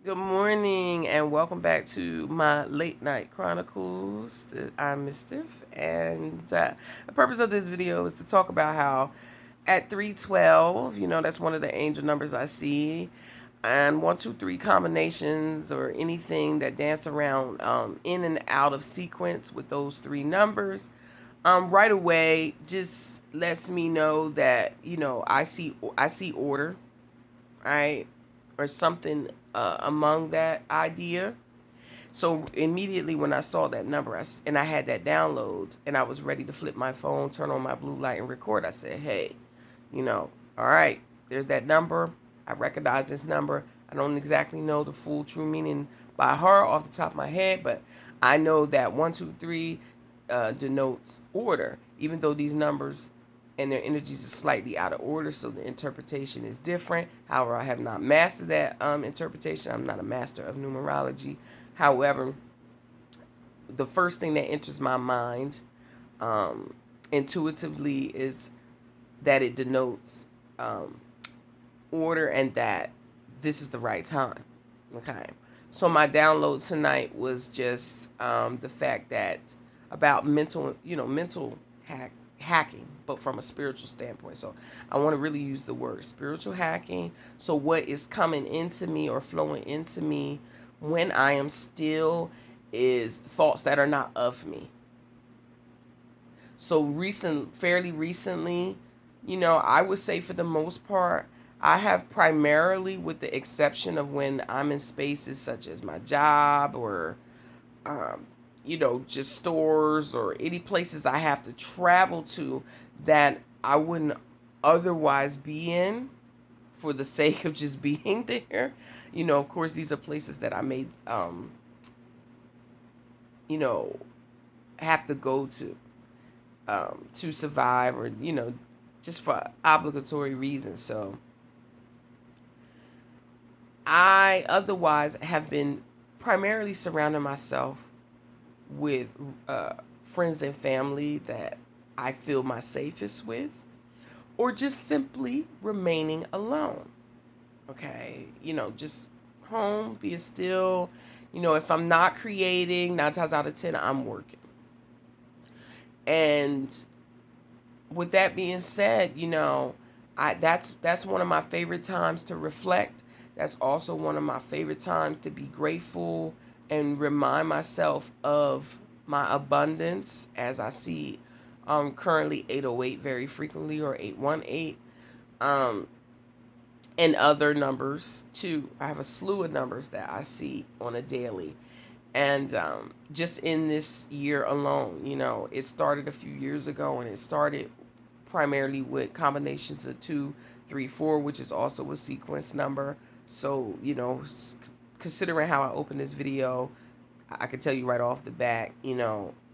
Good morning and welcome back to my late night chronicles. I'm Mischief, and the purpose of this video is to talk about how at 312, that's one of the angel numbers I see, and 123 combinations or anything that dance around in and out of sequence with those three numbers, right away just lets me know that I see order, right? Or something among that idea. So immediately when I saw that number and I had that download and I was ready to flip my phone, turn on my blue light and record, I said, hey, all right, there's that number. I recognize this number. I don't exactly know the full true meaning by heart off the top of my head, but I know that 1, 2, 3 denotes order, even though these numbers and their energies are slightly out of order, so the interpretation is different. However, I have not mastered that interpretation. I'm not a master of numerology. However, the first thing that enters my mind intuitively is that it denotes order and that this is the right time. Okay. So my download tonight was just the fact that about mental hacking, but from a spiritual standpoint. So I want to really use the word spiritual hacking. So what is coming into me or flowing into me when I am still is thoughts that are not of me. So fairly recently, I would say for the most part, I have primarily, with the exception of when I'm in spaces such as my job or, just stores or any places I have to travel to that I wouldn't otherwise be in for the sake of just being there. Of course, these are places that I may, you know, have to go to survive or, just for obligatory reasons. So I otherwise have been primarily surrounding myself with friends and family that I feel my safest with, or just simply remaining alone. Okay, just home, being still. If I'm not creating, 9 times out of 10, I'm working. And with that being said, that's one of my favorite times to reflect. That's also one of my favorite times to be grateful and remind myself of my abundance as I see currently 808 very frequently, or 818, um, and other numbers too. I have a slew of numbers that I see on a daily. And just in this year alone, it started a few years ago, and it started primarily with combinations of 2, 3, 4, which is also a sequence number. So, considering how I opened this video, I can tell you right off the bat,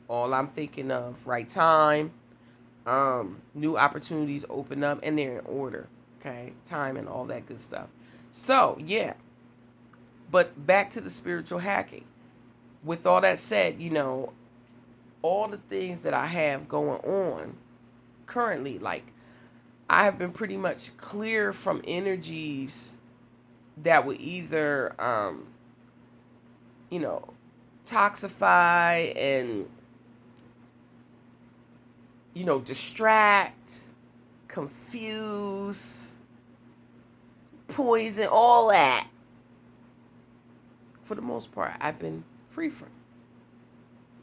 all I'm thinking of, right time, new opportunities open up, and they're in order. Okay, time and all that good stuff. So, yeah. But back to the spiritual hacking. With all that said, all the things that I have going on currently, like, I have been pretty much clear from energies that would either, you know, toxify and, distract, confuse, poison, all that. For the most part, I've been free from.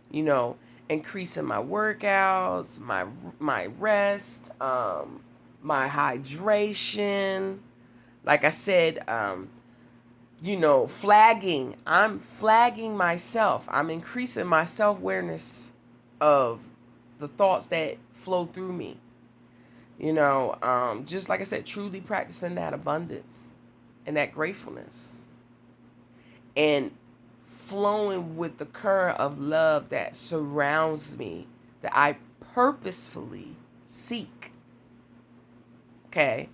You know, increasing my workouts, my rest, my hydration. Like I said, flagging. I'm flagging myself. I'm increasing my self-awareness of the thoughts that flow through me. Just like I said, truly practicing that abundance and that gratefulness. And flowing with the current of love that surrounds me, that I purposefully seek. Okay?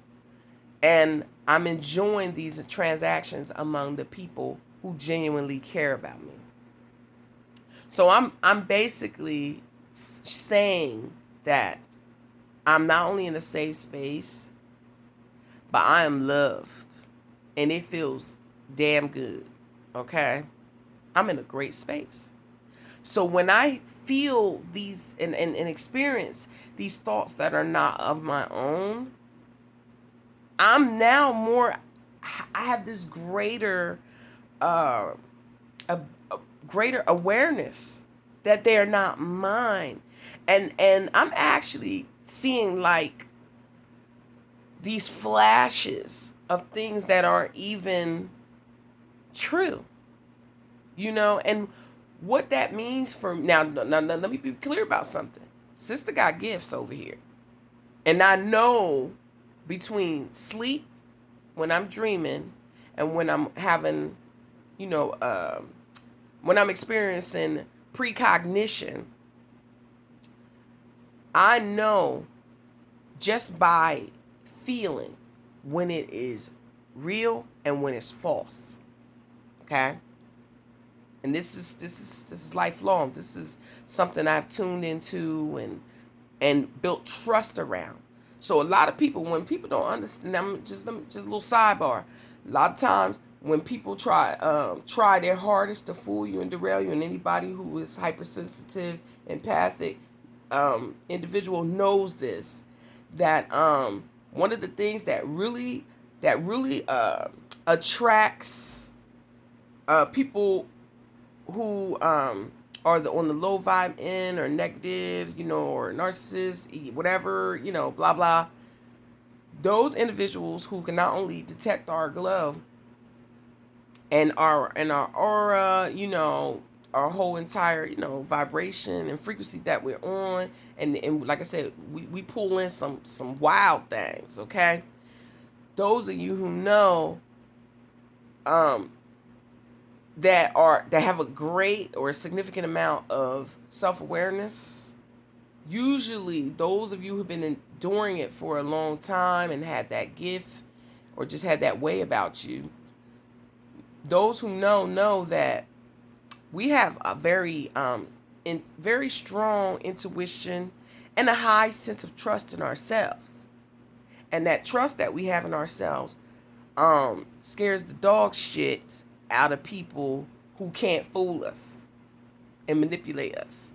And I'm enjoying these transactions among the people who genuinely care about me. So I'm basically saying that I'm not only in a safe space, but I am loved. And it feels damn good. Okay? I'm in a great space. So when I feel these and experience these thoughts that are not of my own, I'm now more, I have this greater, uh, a greater awareness that they are not mine. And I'm actually seeing like these flashes of things that aren't even true, and what that means for now, let me be clear about something. Sister got gifts over here, and I know between sleep, when I'm dreaming, and when I'm having, you know when I'm experiencing precognition, I know just by feeling when it is real and when it's false. Okay? And this is lifelong. This is something I've tuned into and built trust around. So a lot of people, when people don't understand, just a little sidebar. A lot of times when people try their hardest to fool you and derail you, and anybody who is hypersensitive, empathic individual knows this, that one of the things that really attracts people who are on the low vibe end or negative, or narcissist, whatever, blah blah. Those individuals who can not only detect our glow and our aura, our whole entire, vibration and frequency that we're on, and like I said, we pull in some wild things, okay? Those of you who know that have a great or a significant amount of self-awareness, usually those of you who've been enduring it for a long time and had that gift or just had that way about you, those who know that we have a very strong intuition and a high sense of trust in ourselves. And that trust that we have in ourselves scares the dog shit out of people who can't fool us and manipulate us.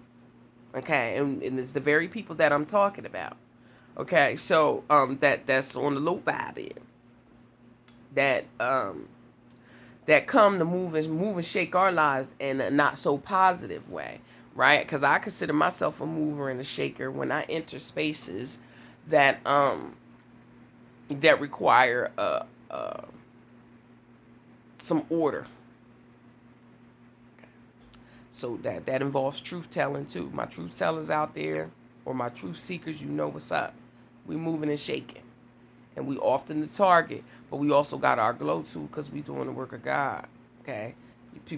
Okay, and it's the very people that I'm talking about. Okay, so that's on the low vibe end. That come to move and shake our lives in a not so positive way, right? Because I consider myself a mover and a shaker when I enter spaces that require some order. Okay. So that involves truth telling too. My truth tellers out there, or my truth seekers, what's up. We moving and shaking, and we often the target, but we also got our glow too, because we doing the work of God. Okay,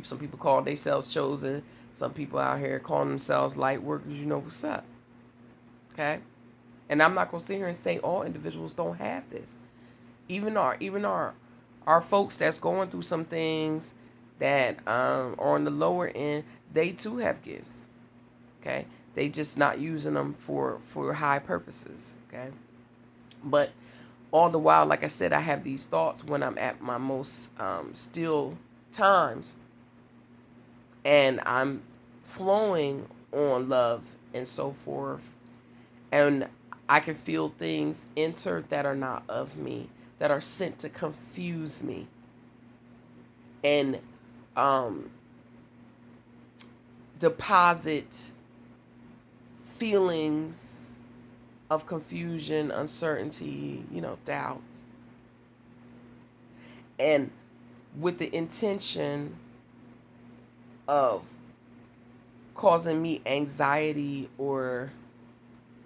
some people call themselves chosen. Some people out here calling themselves light workers. What's up. Okay, and I'm not gonna sit here and say all individuals don't have this. Even our folks that's going through some things that are on the lower end, they too have gifts. Okay, they just not using them for high purposes. Okay, but all the while, like I said, I have these thoughts when I'm at my most still times, and I'm flowing on love and so forth, and I can feel things enter that are not of me, that are sent to confuse me, and deposit feelings of confusion, uncertainty, doubt. And with the intention of causing me anxiety or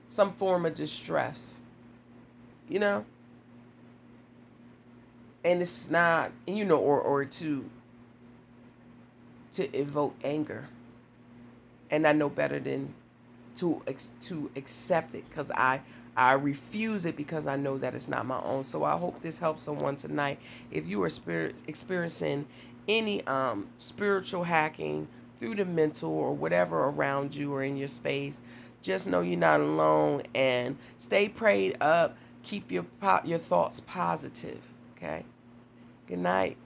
some form of distress, and it's not, or to evoke anger. And I know better than to accept it, because I refuse it, because I know that it's not my own. So I hope this helps someone tonight. If you are experiencing any spiritual hacking through the mental or whatever around you or in your space, just know you're not alone, and stay prayed up. Keep your thoughts positive. Okay. Good night.